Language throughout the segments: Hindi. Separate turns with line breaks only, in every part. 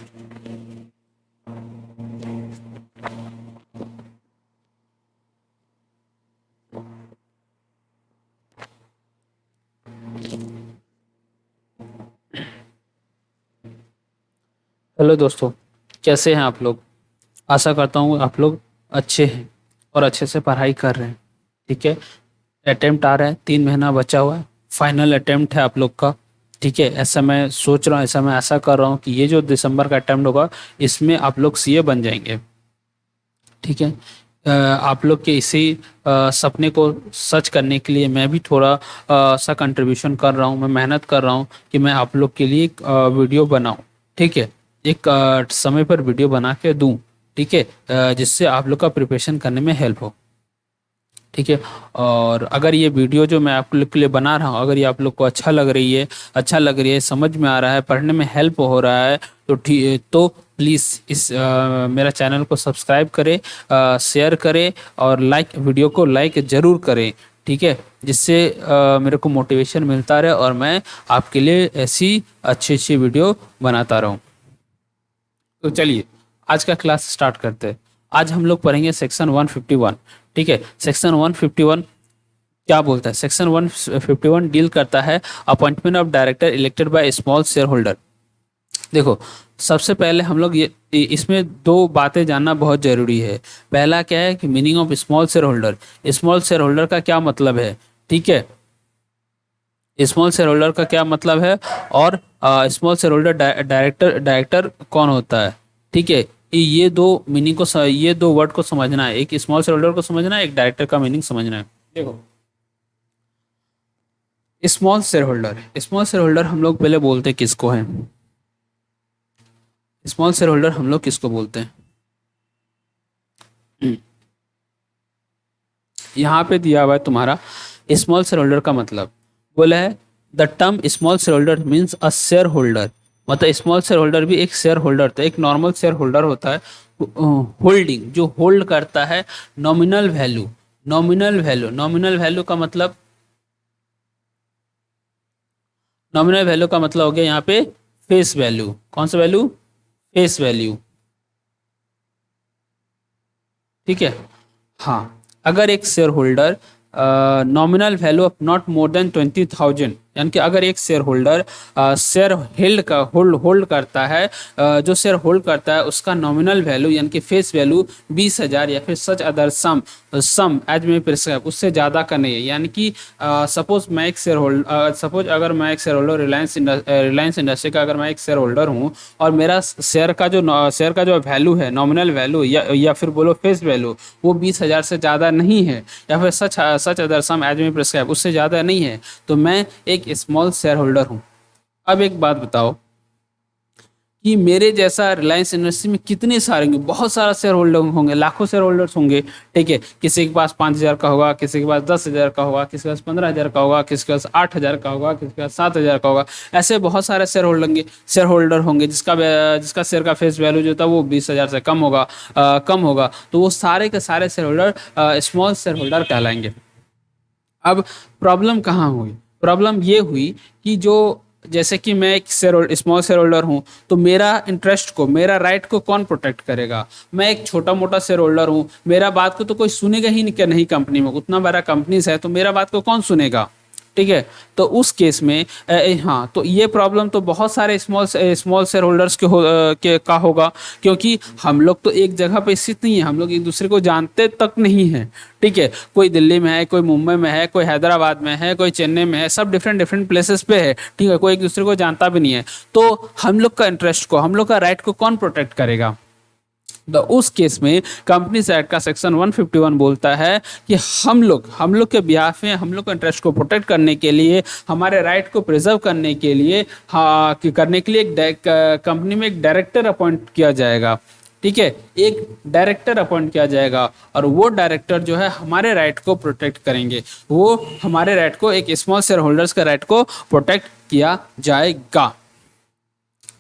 हेलो दोस्तों, कैसे हैं आप लोग। आशा करता हूँ आप लोग अच्छे हैं और अच्छे से पढ़ाई कर रहे हैं। ठीक है, अटेम्प्ट आ रहा है, 3 महीना बचा हुआ है, फाइनल अटेम्प्ट है आप लोग का। ठीक है, ऐसा मैं सोच रहा हूँ, ऐसा मैं आशा कर रहा हूँ कि ये जो दिसंबर का अटेम्प्ट होगा इसमें आप लोग सीए बन जाएंगे। ठीक है, आप लोग के इसी सपने को सच करने के लिए मैं भी थोड़ा सा कंट्रीब्यूशन कर रहा हूँ, मैं मेहनत कर रहा हूँ कि मैं आप लोग के लिए एक वीडियो बनाऊँ। ठीक है, एक समय पर वीडियो बना के दूँ। ठीक है, जिससे आप लोग का प्रिपरेशन करने में हेल्प हो। ठीक है, और अगर ये वीडियो जो मैं आप लोग के लिए बना रहा हूँ, अगर ये आप लोग को अच्छा लग रही है, समझ में आ रहा है, पढ़ने में हेल्प हो रहा है, तो ठीक, तो प्लीज़ इस मेरा चैनल को सब्सक्राइब करें, शेयर करें और वीडियो को लाइक ज़रूर करें। ठीक है, जिससे मेरे को मोटिवेशन मिलता रहे और मैं आपके लिए ऐसी अच्छी अच्छी वीडियो बनाता रहूँ। तो चलिए आज का क्लास स्टार्ट करते हैं। आज हम लोग पढ़ेंगे सेक्शन 151। ठीक है, सेक्शन 151 क्या बोलता है? सेक्शन 151 डील करता है appointment of director elected by small share holder. देखो, सबसे पहले हम लोग ये इसमें दो बातें जानना बहुत जरूरी है। पहला क्या है कि meaning of small share holder. Small share holder का क्या मतलब है? ठीक है, स्मॉल शेयर होल्डर का क्या मतलब है, और स्मॉल शेयर होल्डर डायरेक्टर कौन होता है। ठीक है, ये दो मीनिंग को ये दो वर्ड को समझना है, एक स्मॉल शेयर होल्डर को समझना है, एक डायरेक्टर का मीनिंग समझना है। देखो, स्मॉल शेयर होल्डर हम लोग पहले बोलते हैं किसको है? स्मॉल शेयर होल्डर हम लोग किसको बोलते हैं? यहाँ पे दिया हुआ है तुम्हारा स्मॉल शेयर होल्डर का मतलब। बोला है the term small share holder means a share holder. मतलब स्मॉल शेयर होल्डर भी एक शेयर होल्डर था, एक नॉर्मल शेयर होल्डर होता है। होल्डिंग जो होल्ड करता है नॉमिनल वैल्यू। नॉमिनल वैल्यू का मतलब, नॉमिनल वैल्यू का मतलब हो गया यहाँ पे फेस वैल्यू। कौन सा वैल्यू? Face value. ठीक है, हाँ, अगर एक share holder nominal value of not more than 20,000, यानी कि अगर एक शेयर होल्डर शेयर होल्ड करता है, जो शेयर होल्ड करता है उसका नॉमिनल वैल्यू यानी कि फेस वैल्यू 20,000 या फिर सच अदर सम एज में प्रिस्क्राइब, उससे ज़्यादा का नहीं है। यानी कि सपोज मैं एक शेयर होल्डर अगर मैं एक शेयर होल्डर रिलायंस इंडस्ट्री का अगर मैं एक शेयर होल्डर हूँ, और मेरा शेयर का जो वैल्यू है, नॉमिनल वैल्यू या फिर बोलो फेस वैल्यू, वो 20,000 से ज़्यादा नहीं है, या फिर सच अदर सम एज में प्रिस्क्राइब उससे ज़्यादा नहीं है, तो मैं एक स्मॉल शेयर होल्डर हूँ। अब एक बात बताओ कि मेरे जैसा रिलायंस इंडस्ट्री में कितने सारे होंगे? बहुत सारा शेयर होल्डर होंगे, लाखों शेयर होल्डर्स होंगे। ठीक है, किसी के पास 5,000 का होगा, किसी के पास 10,000 का होगा, किसी के पास 15,000 का होगा, किसी के पास 8,000 का होगा, किसी के पास 7,000 का होगा। ऐसे बहुत सारे शेयर होल्डर होंगे जिसका शेयर का फेस वैल्यू जो था वो 20,000 से कम होगा, तो वो सारे के सारे share holder small share holder कहलाएंगे। अब प्रॉब्लम कहाँ हुई? प्रॉब्लम ये हुई कि जो, जैसे कि मैं एक स्मॉल शेयर होल्डर हूँ, तो मेरा इंटरेस्ट को, मेरा राइट को कौन प्रोटेक्ट करेगा? मैं एक छोटा मोटा शेयर होल्डर हूँ, मेरा बात को तो कोई सुनेगा ही नहीं, नहीं कंपनी में उतना बड़ा कंपनीज है, तो मेरा बात को कौन सुनेगा? ठीक है, तो उस केस में हाँ, तो ये प्रॉब्लम तो बहुत सारे स्मॉल शेयर होल्डर्स का होगा, क्योंकि हम लोग तो एक जगह पे स्थित नहीं है, हम लोग एक दूसरे को जानते तक नहीं है। ठीक है, कोई दिल्ली में है, कोई मुंबई में है, कोई हैदराबाद में है, कोई चेन्नई में है, सब डिफरेंट डिफरेंट प्लेसेस पे है। ठीक है, कोई एक दूसरे को जानता भी नहीं है, तो हम लोग का इंटरेस्ट को, हम लोग का राइट को कौन प्रोटेक्ट करेगा? तो उस केस में कंपनीज एक्ट का सेक्शन 151 बोलता है कि हम लोग के बिहाफ में, हम लोग के इंटरेस्ट को प्रोटेक्ट करने के लिए, हमारे राइट को प्रिजर्व करने के लिए, हाँ, करने के लिए एक कंपनी में एक डायरेक्टर अपॉइंट किया जाएगा। ठीक है, एक डायरेक्टर अपॉइंट किया जाएगा, और वो डायरेक्टर जो है हमारे राइट को प्रोटेक्ट करेंगे, वो हमारे राइट को, एक स्मॉल शेयर होल्डर्स का राइट को प्रोटेक्ट किया जाएगा।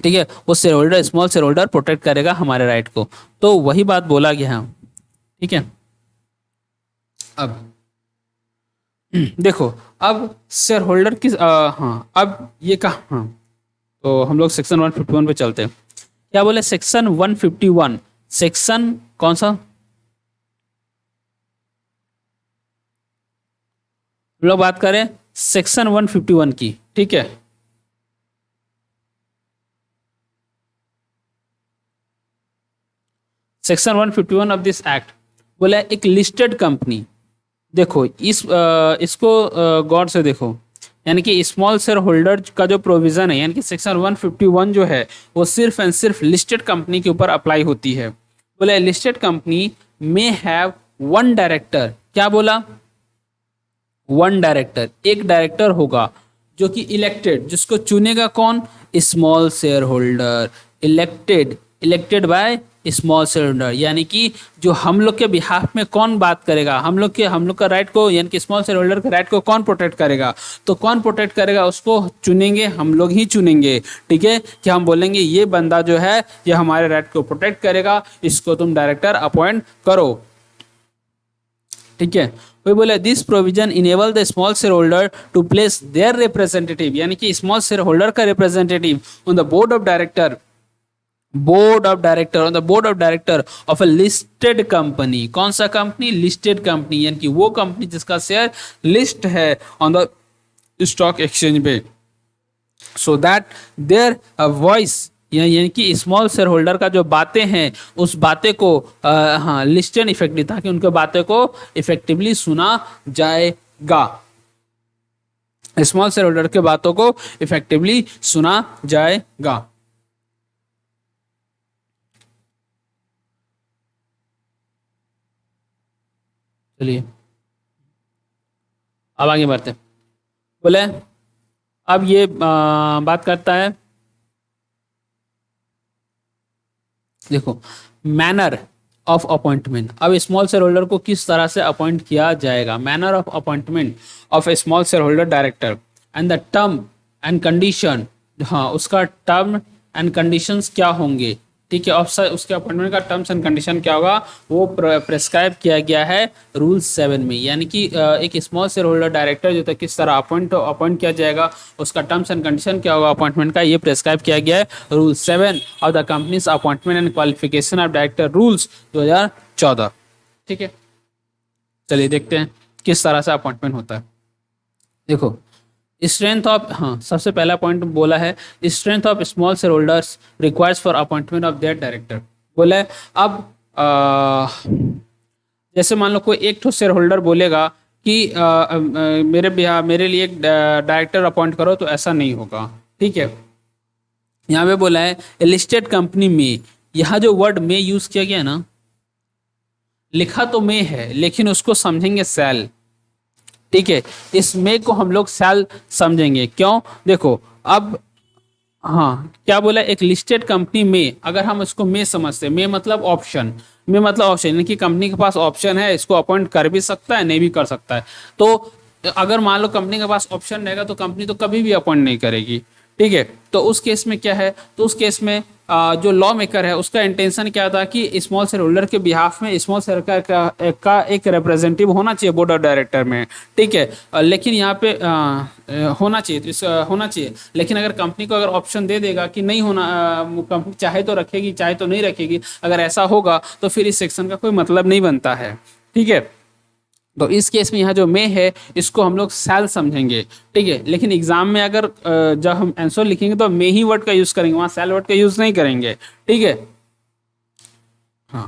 ठीक है, वो share holder, small share holder protect करेगा हमारे राइट को, तो वही बात बोला गया है। ठीक है, अब देखो, अब शेयर होल्डर किस हाँ, अब ये कहा, हाँ, तो हम लोग सेक्शन 151 पे चलते हैं क्या बोले, सेक्शन 151, सेक्शन कौन सा, हम लोग बात करें सेक्शन 151 की, ठीक है। सेक्शन 151 ऑफ दिस एक्ट बोला एक लिस्टेड कंपनी, देखो इसको गौर से देखो, यानी कि स्मॉल शेयर होल्डर का जो प्रोविजन है, यानी कि सेक्शन 151 जो है वो सिर्फ एंड सिर्फ लिस्टेड कंपनी के ऊपर अप्लाई होती है। बोला listed company may have one director, क्या बोला, वन डायरेक्टर, एक डायरेक्टर होगा जो कि इलेक्टेड, जिसको चुनेगा कौन, small share holder, elected, elected by small share holder, यानी कि जो हम लोग के बिहाफ में कौन बात करेगा, हम लोग का राइट को, यानी कि स्मॉल शेयर होल्डर के राइट को कौन प्रोटेक्ट करेगा, तो कौन प्रोटेक्ट करेगा, उसको चुनेंगे, हम लोग ही चुनेंगे, ठीक है, कि हम बोलेंगे ये बंदा जो है ये हमारे राइट को प्रोटेक्ट करेगा, इसको तुम डायरेक्टर अपॉइंट करो, ठीक है। वही बोले this provision enable the small share holder to place their representative, यानी कि स्मॉल शेयर होल्डर का representative on the board of director, on the board of director of a listed company, कौन सा कंपनी, लिस्टेड कंपनी, यानी कि वो कंपनी जिसका शेयर लिस्ट है ऑन द स्टॉक एक्सचेंज पे, सो दैट देयर वॉइस, यानी कि स्मॉल शेयर होल्डर का जो बातें हैं उस बातें को हाँ लिस्टेड इफेक्टिव, ताकि उनके बातें को इफेक्टिवली सुना जाएगा, स्मॉल शेयर होल्डर के बातों को इफेक्टिवली सुना जाएगा। चलिए अब आगे बढ़ते, बोले अब ये बात करता है, देखो मैनर ऑफ अपॉइंटमेंट, अब स्मॉल शेयर होल्डर को किस तरह से अपॉइंट किया जाएगा, manner of appointment of A small share holder director and the term and condition, हाँ उसका टर्म एंड कंडीशंस क्या होंगे, ठीक है, ऑफिसर उसके अपॉइंटमेंट का टर्म्स एंड कंडीशन क्या होगा वो प्रेस्क्राइब किया गया है रूल 7 में, यानी कि एक स्मॉल शेयर होल्डर डायरेक्टर जो था किस तरह अपॉइंट किया जाएगा, उसका टर्म्स एंड कंडीशन क्या होगा अपॉइंटमेंट का, ये प्रेस्क्राइब किया गया है rule 7 of the companies appointment and qualification of director rules 2014, ठीक है। चलिए देखते हैं किस तरह से अपॉइंटमेंट होता है। देखो स्ट्रेंथ ऑफ, हाँ सबसे पहला पॉइंट बोला है strength of small share holders requires for appointment of their director, बोला है अब जैसे मान लो कोई एक तो शेयर होल्डर बोलेगा कि मेरे लिए एक डायरेक्टर अपॉइंट करो, तो ऐसा नहीं होगा, ठीक है। यहाँ पे बोला है लिस्टेड कंपनी में, यहाँ जो वर्ड में यूज किया गया ना, लिखा तो में है लेकिन उसको समझेंगे सेल, ठीक है, इस मे को हम लोग सेल समझेंगे, क्यों, देखो अब हाँ क्या बोला, एक लिस्टेड कंपनी में अगर हम इसको में समझते हैं, में मतलब ऑप्शन, में मतलब ऑप्शन, यानी कि कंपनी के पास ऑप्शन है, इसको अपॉइंट कर भी सकता है नहीं भी कर सकता है, तो अगर मान लो कंपनी के पास ऑप्शन रहेगा तो कंपनी तो कभी भी अपॉइंट नहीं करेगी, ठीक है। तो उस केस में क्या है, तो उस केस में जो लॉ मेकर है उसका इंटेंशन क्या था कि स्मॉल शेयर होल्डर के बिहाफ में स्मॉल शेयर का एक रिप्रेजेंटेटिव होना चाहिए बोर्ड ऑफ डायरेक्टर में, ठीक है, लेकिन यहाँ पे होना चाहिए, होना चाहिए, लेकिन अगर कंपनी को अगर ऑप्शन दे देगा कि नहीं होना, कंपनी चाहे तो रखेगी चाहे तो नहीं रखेगी, अगर ऐसा होगा तो फिर इस सेक्शन का कोई मतलब नहीं बनता है, ठीक है। तो इस केस में यहाँ जो में है इसको हम लोग सेल समझेंगे, ठीक है, लेकिन एग्जाम में अगर जब हम आंसर लिखेंगे तो में ही वर्ड का यूज करेंगे, वहां सेल वर्ड का यूज नहीं करेंगे, ठीक है। हाँ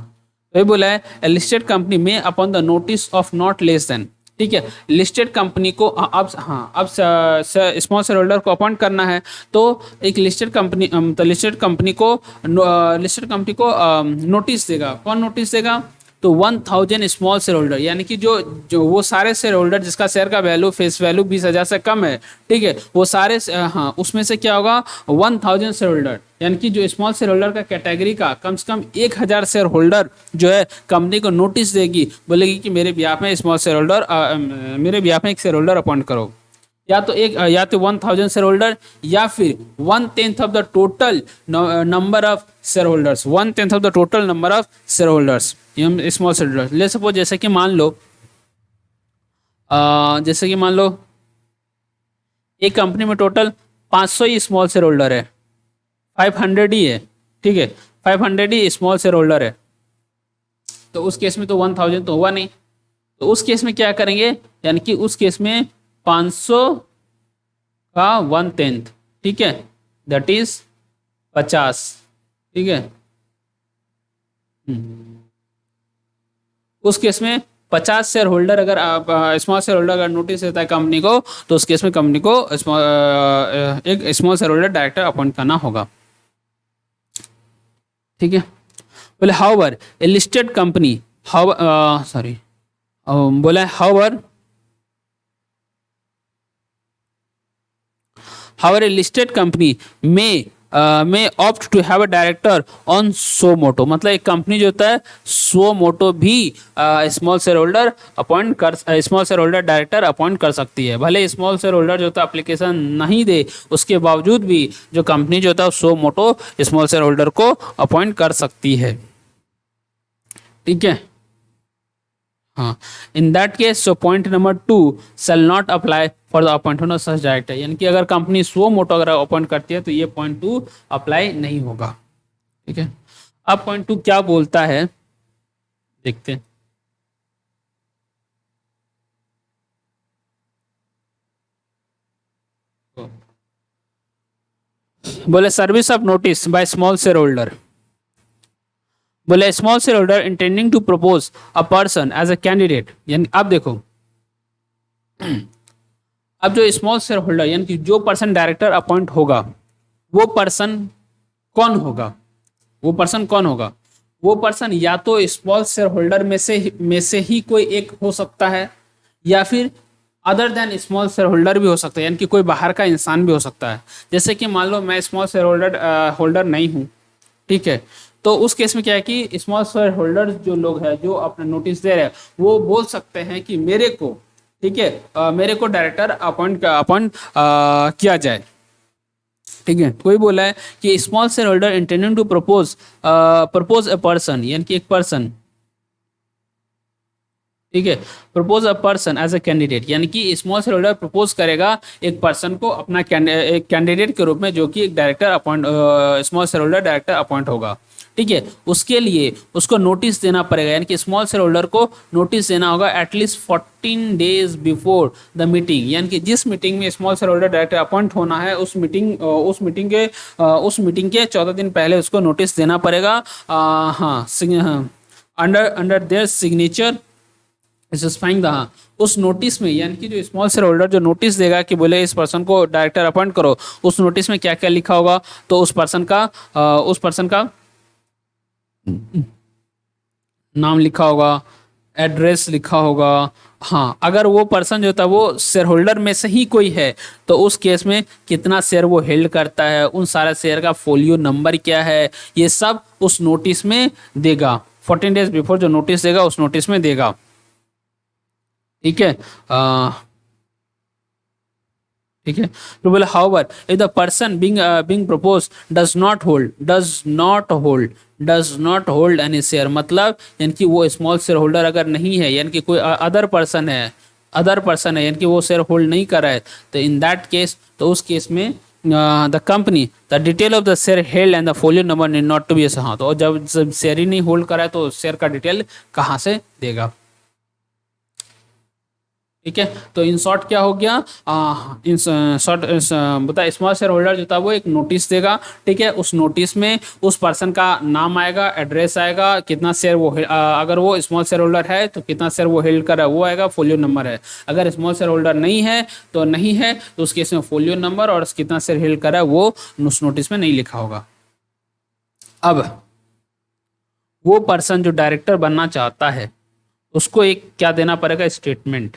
तो ये बोला है लिस्टेड कंपनी में upon the notice of not less than, ठीक है, लिस्टेड कंपनी को अब हाँ अब स्मॉल शेयर होल्डर को अपॉइंट करना है, तो एक लिस्टेड कंपनी तो लिस्टेड कंपनी को नोटिस देगा, कौन नोटिस देगा, तो 1000 स्मॉल शेयर होल्डर, यानी कि जो जो वो सारे शेयर होल्डर जिसका शेयर का वैल्यू फेस वैल्यू 20,000 से कम है, ठीक है, वो सारे हाँ उसमें से क्या होगा 1000 शेयर होल्डर, यानी कि जो स्मॉल शेयर होल्डर का कैटेगरी का कम से कम 1000 शेयर होल्डर जो है कंपनी को नोटिस देगी, बोलेगी कि मेरे बिहाफ में स्मॉल शेयर होल्डर मेरे बिहाफ में एक शेयर होल्डर अपॉइंट करो, या तो 1000 शेयर होल्डर या फिर 1/10 of the total number of share holders, 1/10 of the total number of share holders, small share holders. ले सपोज जैसे कि मान लो एक कंपनी में टोटल 500 ही स्मॉल शेयर होल्डर है, 500 ही है, ठीक है, 500 ही स्मॉल शेयर होल्डर है, तो उस केस में तो 1000 तो हुआ नहीं, तो उस केस में क्या करेंगे, यानी कि उस केस में 500 का 1/10, ठीक है, दैट इज 50, ठीक है। उस केस में 50 शेयर होल्डर अगर आप स्मॉल शेयर होल्डर अगर नोटिस देता है कंपनी को, तो उस केस में कंपनी को एक small share holder director appoint करना होगा, ठीक है। बोले however a listed company, sorry, बोला however a listed company may opt to have a director on suo motu, मतलब एक कंपनी जो होता है सो मोटो भी स्मॉल शेयर होल्डर अपॉइंट कर, small share holder director appoint कर सकती है। भले स्मॉल शेयर होल्डर जो होता है एप्लीकेशन नहीं दे, उसके बावजूद भी जो कंपनी जो होता है सो मोटो स्मॉल शेयर होल्डर को अपॉइंट कर सकती है, ठीक है। हाँ, in that case so point number 2 shall not apply for the appointment of such director, यानी कि अगर कंपनी सो मोटो अगर अपॉइंट करती है तो ये पॉइंट 2 अप्लाई नहीं होगा, ठीक है। अब पॉइंट 2 क्या बोलता है देखते हैं। बोले service of notice by small share holder, बोले small share holder intending to propose a person as a candidate, यानी अब देखो, अब जो स्मॉल शेयर होल्डर यानी कि जो पर्सन डायरेक्टर अपॉइंट होगा, वो पर्सन कौन होगा, वो पर्सन कौन होगा, वो पर्सन या तो स्मॉल शेयर होल्डर में से ही कोई एक हो सकता है, या फिर other than small share holder भी हो सकता है, यानी कि कोई बाहर का इंसान भी हो सकता है। जैसे कि मान लो मैं स्मॉल शेयर होल्डर नहीं हूँ, ठीक है, तो उस केस में क्या है कि स्मॉल शेयर होल्डर जो लोग हैं जो अपना नोटिस दे रहे हैं, वो बोल सकते हैं कि मेरे को, ठीक है, मेरे को डायरेक्टर अपॉइंट किया जाए, ठीक है। कोई बोला है कि small share holder intending to propose a person, यानी कि एक पर्सन, ठीक है, propose a person as a candidate, यानी कि स्मॉल शेयर होल्डर प्रपोज करेगा एक पर्सन को अपना एक कैंडिडेट के रूप में, जो कि एक director appoint, small share holder director appoint होगा, ठीक है। उसके लिए उसको नोटिस देना पड़ेगा, यानी कि स्मॉल शेयर होल्डर को नोटिस देना होगा at least 14 days before the meeting, यानी कि जिस मीटिंग में small share holder director appoint होना है, उस मीटिंग के 14 दिन पहले उसको नोटिस देना पड़ेगा। हाँ, under their signature specifying the, उस नोटिस में, यानी कि जो स्मॉल शेयर होल्डर जो नोटिस देगा कि बोले इस पर्सन को डायरेक्टर अपॉइंट करो, उस नोटिस में क्या क्या लिखा होगा, तो उस पर्सन का नाम लिखा होगा, एड्रेस लिखा होगा। हाँ, अगर वो पर्सन जो था वो शेयर होल्डर में से ही कोई है, तो उस केस में कितना शेयर वो हेल्ड करता है, उन सारा शेयर का फोलियो नंबर क्या है, ये सब उस नोटिस में देगा। 14 डेज बिफोर जो नोटिस देगा उस नोटिस में देगा, ठीक है। ठीक है, तो बोले however if the person being propose does not hold any share, मतलब यानी कि वो स्मॉल शेयर होल्डर अगर नहीं है, यानी कि कोई अदर पर्सन है, यानी कि वो शेयर होल्ड नहीं कर रहा है, तो इन दैट केस, तो उस केस में the company the detail of the share held and the folio number need not to be, हाँ, तो जब शेयर ही नहीं होल्ड कर रहा है तो शेयर का डिटेल कहाँ से देगा, ठीक है। तो इन शॉर्ट क्या हो गया, इन शॉर्ट बता, स्मॉल शेयर होल्डर जो था वो एक नोटिस देगा, ठीक है। उस नोटिस में उस पर्सन का नाम आएगा, एड्रेस आएगा, कितना शेयर वो अगर वो स्मॉल शेयर होल्डर है तो कितना शेयर वो हेल्ड कर रहा है वो आएगा, फोलियो नंबर है। अगर स्मॉल शेयर होल्डर नहीं है तो नहीं है, तो उस केस में फोलियो नंबर और कितना शेयर हेल्ड कर रहा है वो उस नोटिस में नहीं लिखा होगा। अब वो पर्सन जो डायरेक्टर बनना चाहता है उसको एक क्या देना पड़ेगा, स्टेटमेंट,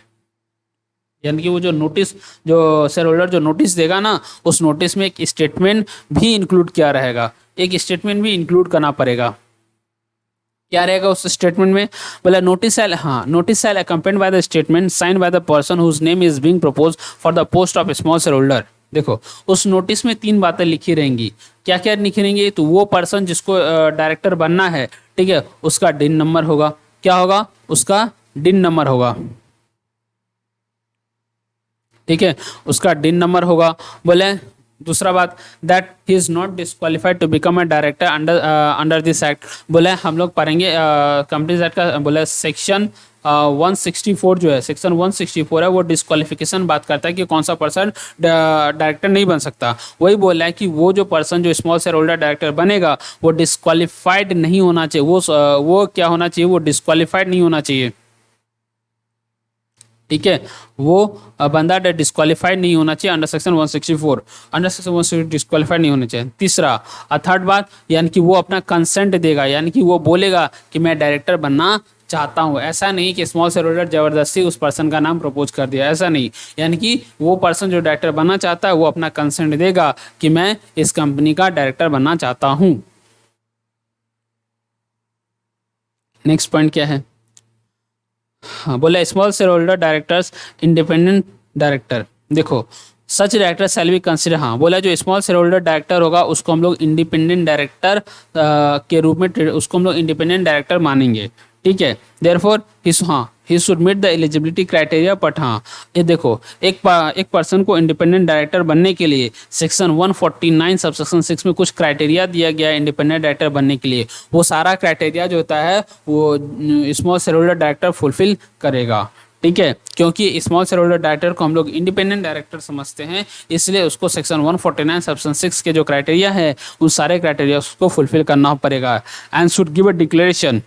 यानी कि वो जो नोटिस, जो शेयर होल्डर जो नोटिस देगा ना, उस नोटिस में एक स्टेटमेंट भी इंक्लूड किया रहेगा, एक स्टेटमेंट भी इंक्लूड करना पड़ेगा। क्या रहेगा उस स्टेटमेंट में, बोला notice shall accompanied by the statement signed by the person whose name is being proposed for the post of small share holder. देखो, उस नोटिस में 3 बातें लिखी रहेंगी, क्या क्या लिखी रहेंगी, तो वो पर्सन जिसको डायरेक्टर बनना है, ठीक है, उसका डिन नंबर होगा, क्या होगा, उसका डिन नंबर होगा, ठीक है, उसका डिन नंबर होगा। बोले दूसरा बात, that he is not disqualified to become a director under under this act. बोले हम लोग पढ़ेंगे कंपनीज एक्ट का, बोले सेक्शन 164 जो है, सेक्शन 164 है, वो डिस्क्वालिफिकेशन बात करता है कि कौन सा पर्सन डायरेक्टर नहीं बन सकता। वही बोल रहा है कि वो जो पर्सन जो स्मॉल शेयर होल्डर डायरेक्टर बनेगा वो डिस्क्वालिफाइड नहीं होना चाहिए, वो क्या होना चाहिए, वो डिस्क्वालिफाइड नहीं होना चाहिए। ठीक है, वो बंदा डिस्क्वालीफाइड नहीं होना चाहिए under section 164, under section 164 disqualified नहीं होना चाहिए। तीसरा थर्ड बात, यानी कि वो अपना कंसेंट देगा, यानी कि वो बोलेगा कि मैं डायरेक्टर बनना चाहता हूँ। ऐसा नहीं कि स्मॉल शेयर होल्डर जबरदस्ती उस पर्सन का नाम प्रपोज कर दिया, ऐसा नहीं। यानी कि वो पर्सन जो डायरेक्टर बनना चाहता है वो अपना कंसेंट देगा कि मैं इस कंपनी का डायरेक्टर बनना चाहता हूँ। नेक्स्ट पॉइंट क्या है, हाँ बोला small share holder directors independent director. देखो such director shall be consider, हाँ बोला जो स्मॉल शेयर होल्डर डायरेक्टर होगा उसको हम लोग इंडिपेंडेंट डायरेक्टर के रूप में उसको हम लोग इंडिपेंडेंट डायरेक्टर मानेंगे। ठीक है, देयरफॉर हाँ he should meet the eligibility criteria, but हाँ ये देखो एक पर्सन को इंडिपेंडेंट डायरेक्टर बनने के लिए सेक्शन 149 सबसेक्शन 6 में कुछ क्राइटेरिया दिया गया है इंडिपेंडेंट डायरेक्टर बनने के लिए। वो सारा क्राइटेरिया जो होता है वो small share holder director fulfil करेगा। ठीक है, क्योंकि स्मॉल शेयर होल्डर डायरेक्टर को हम लोग इंडिपेंडेंट डायरेक्टर समझते हैं, इसलिए उसको सेक्शन 149 सेक्शन 6 के जो क्राइटेरिया है उन सारे क्राइटेरिया उसको फुलफिल करना पड़ेगा। And should give a declaration,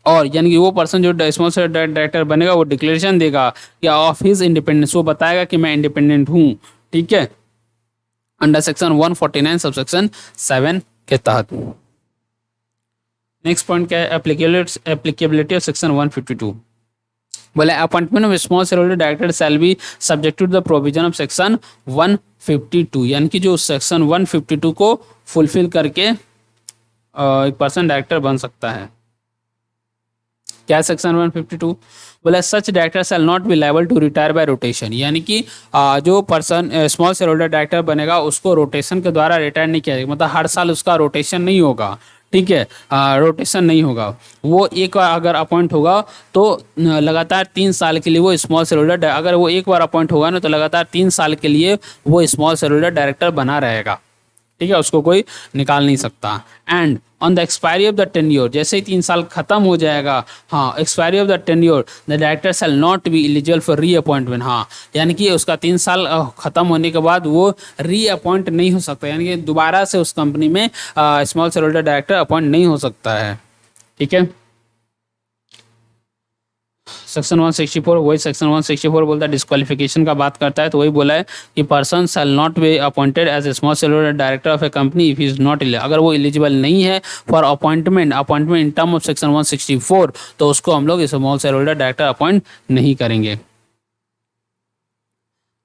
और यानी कि वो पर्सन जो स्मॉल शेयर डायरेक्टर बनेगा वो डिक्लेरेशन देगा कि ऑफ हिज इंडिपेंडेंस, वो बताएगा कि मैं इंडिपेंडेंट हूँ। ठीक है, अंडर सेक्शन 149 सबसेक्शन 7 के तहत। नेक्स्ट पॉइंट क्या है, एप्लीकेबिलिटी ऑफ सेक्शन 152। बोले appointment of small share holder director shall be subject to the provision of section 152, यानी कि जो सेक्शन 152 को फुलफिल करके एक पर्सन डायरेक्टर बन सकता है। क्या सेक्शन 152, बोला such director shall not be liable to retire by rotation, यानी कि जो person small share holder director बनेगा उसको रोटेशन के द्वारा रिटायर नहीं किया जाएगा, मतलब हर साल उसका रोटेशन नहीं होगा। ठीक है, रोटेशन नहीं होगा, वो एक बार अगर अपॉइंट होगा तो लगातार 3 साल के लिए वो स्मॉल शेयर होल्डर, अगर वो एक बार अपॉइंट होगा ना तो लगातार 3 साल के लिए वो स्मॉल शेयर होल्डर डायरेक्टर बना रहेगा। ठीक है, उसको कोई निकाल नहीं सकता। And on the expiry of the tenure, जैसे ही 3 साल खत्म हो जाएगा, हाँ expiry of the tenure the director shall not be eligible for reappointment, हाँ यानी कि उसका 3 साल खत्म होने के बाद वो रीअपॉइंट नहीं हो सकता, यानी कि दोबारा से उस कंपनी में small share holder director appoint नहीं हो सकता है। ठीक है, सेक्शन 164 वही सेक्शन 164 बोलता है डिस्क्वालिफिकेशन का बात करता है, तो वही बोला है कि person shall not be appointed as a small share holder director of a company if is not, अगर वो एलिजिबल नहीं है for appointment in term of section 164 तो उसको हम लोग small share holder director appoint नहीं करेंगे।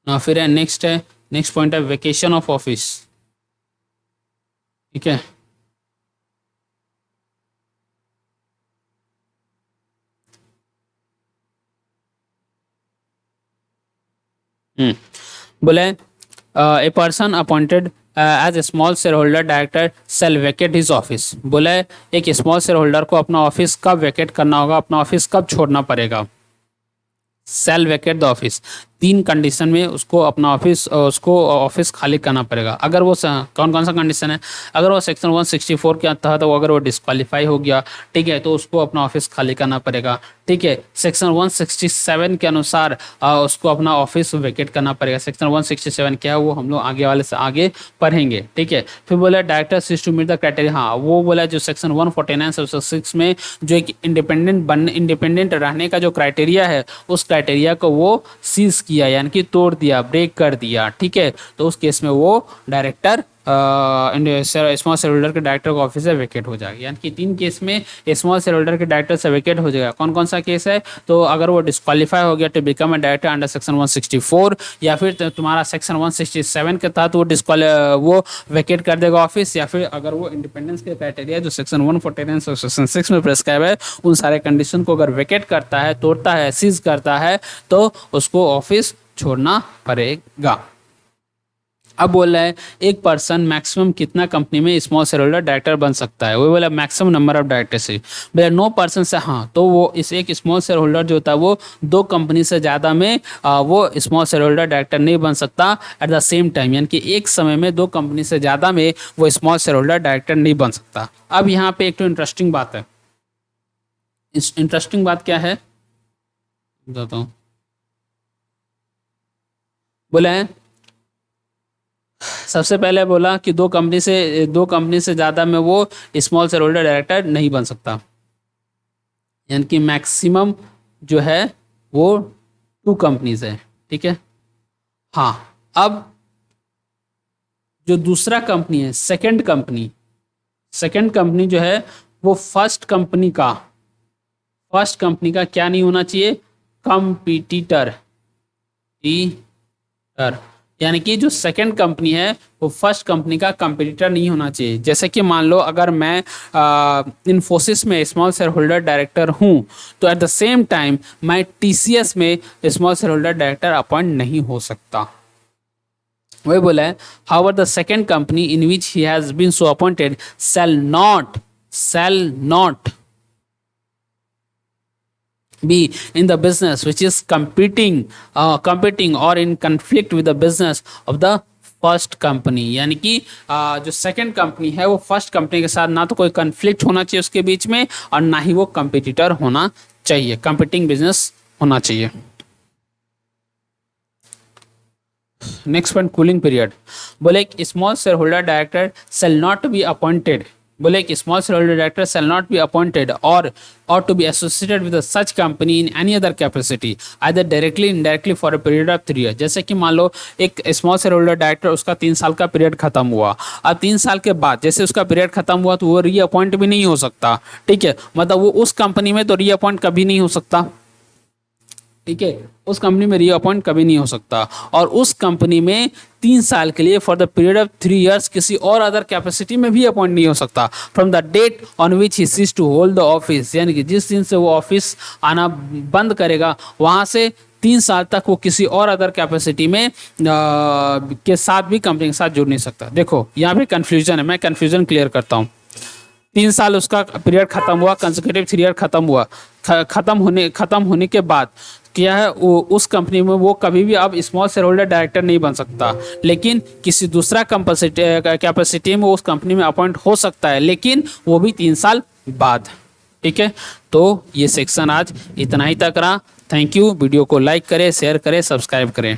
फिर है नेक्स्ट पॉइंट है वेकेशन ऑफ ऑफिस। ठीक है, बोले a person appointed as a small share holder director shall vacate his office. बोले एक स्मॉल शेयर होल्डर को अपना ऑफिस कब वेकेट करना होगा, अपना ऑफिस कब छोड़ना पड़ेगा, shall vacate the office. 3 condition में उसको अपना ऑफिस खाली करना पड़ेगा। अगर वो कौन कौन सा कंडीशन है, अगर वो सेक्शन 164 के तहत अगर वो डिस्क्वालीफाई हो गया, ठीक है, तो उसको अपना ऑफिस खाली करना पड़ेगा। ठीक है, सेक्शन 167 के अनुसार उसको अपना ऑफिस वेकेट करना पड़ेगा। सेक्शन 167 क्या है वो हम लोग आगे वाले से आगे पढ़ेंगे। ठीक है, फिर बोला director ceases to meet the criteria, हाँ वो बोला जो सेक्शन 149 सेक्शन 6 में जो एक इंडिपेंडेंट रहने का जो क्राइटेरिया है उस क्राइटेरिया को वो सीज किया, यानी कि तोड़ दिया, ब्रेक कर दिया। ठीक है, तो उस केस में वो डायरेक्टर स्मॉल शेयर होल्डर के डायरेक्टर का ऑफिस से वेकेट हो जाएगा। यानी कि 3 केस में स्मॉल शेयर होल्डर के डायरेक्टर से वेकेट हो जाएगा। कौन कौन सा केस है, तो अगर वो डिस्क्वालीफाई हो गया to become a director under section 164, या फिर तुम्हारा सेक्शन 167 के तहत वो वेकेट कर देगा ऑफिस, या फिर अगर वो इंडिपेंडेंस के क्राइटेरिया जो सेक्शन 149 और सेक्शन 6 में प्रेस्क्राइब है उन सारे कंडीशन को अगर वेकेट करता है, तोड़ता है, सीज करता है तो उसको ऑफिस छोड़ना पड़ेगा। अब बोल रहा है एक पर्सन मैक्सिमम कितना कंपनी में स्मॉल शेयर होल्डर डायरेक्टर बन सकता है, वो बोला मैक्सिमम नंबर ऑफ डायरेक्टरशिप। बोला नो पर्सन से, हाँ तो वो इस एक स्मॉल शेयर होल्डर जो होता है वो 2 कंपनी से ज़्यादा में वो स्मॉल शेयर होल्डर डायरेक्टर नहीं बन सकता एट द सेम टाइम, यानी कि एक समय में 2 कंपनी से ज़्यादा में वो स्मॉल शेयर होल्डर डायरेक्टर नहीं बन सकता। अब यहाँ पे एक तो इंटरेस्टिंग बात है, इंटरेस्टिंग बात क्या है बताता हूँ। बोला है सबसे पहले बोला कि 2 कंपनी से ज़्यादा में वो स्मॉल शेयर होल्डर डायरेक्टर नहीं बन सकता, यानी कि मैक्सिमम जो है वो 2 कंपनीज है, ठीक है। हाँ, अब जो दूसरा कंपनी है सेकंड कंपनी जो है वो फर्स्ट कंपनी का क्या नहीं होना चाहिए, कंपटीटर, यानी कि जो सेकंड कंपनी है वो फर्स्ट कंपनी का कंपटीटर नहीं होना चाहिए। जैसे कि मान लो अगर मैं इन्फोसिस में स्मॉल शेयर होल्डर डायरेक्टर हूं तो एट द सेम टाइम मैं टीसीएस में small share holder director appoint नहीं हो सकता। वही बोला है however the second company in which he has been so appointed shall not be in the business which is competing or in conflict with the business of the first company, यानी कि जो सेकंड कंपनी है वो फर्स्ट कंपनी के साथ ना तो कोई कंफ्लिक्ट होना चाहिए उसके बीच में और ना ही वो कंपटीटर होना चाहिए, कंपीटिंग बिजनेस होना चाहिए। Next point cooling period. बोले एक small share holder director shall not be appointed, बोले कि small share holder director shall not be appointed और to be associated with such company in any other capacity either directly indirectly for a period of 3 year. जैसे कि मान लो एक स्मॉल शेयर होल्डर डायरेक्टर उसका 3 साल का पीरियड खत्म हुआ, अब 3 साल के बाद जैसे उसका पीरियड खत्म हुआ तो वो री अपॉइंट भी नहीं हो सकता, ठीक है, मतलब वो उस कंपनी में तो री अपॉइंट कभी नहीं हो सकता, ठीक है, उस कंपनी में री अपॉइंट कभी नहीं हो सकता और उस कंपनी में 3 साल के लिए for the period of 3 years किसी और अदर कैपेसिटी में भी अपॉइंट नहीं हो सकता from the date on which he ceases to hold the office, यानी कि जिस दिन से वो ऑफिस आना बंद करेगा वहां से 3 साल तक वो किसी और अदर कैपेसिटी में के साथ भी कंपनी के साथ जुड़ नहीं सकता। देखो यहाँ पे कंफ्यूजन है, मैं कंफ्यूजन क्लियर करता हूँ। 3 साल उसका पीरियड खत्म हुआ, कंसेक्यूटिव 3 ईयर खत्म हुआ, खत्म होने के बाद क्या है वो उस कंपनी में वो कभी भी अब स्मॉल शेयर होल्डर डायरेक्टर नहीं बन सकता, लेकिन किसी दूसरा कैपेसिटी में उस कंपनी में अपॉइंट हो सकता है, लेकिन वो भी 3 साल बाद, ठीक है। तो ये सेक्शन आज इतना ही तक रहा। Thank you. वीडियो को लाइक करें, शेयर करें, सब्सक्राइब करें।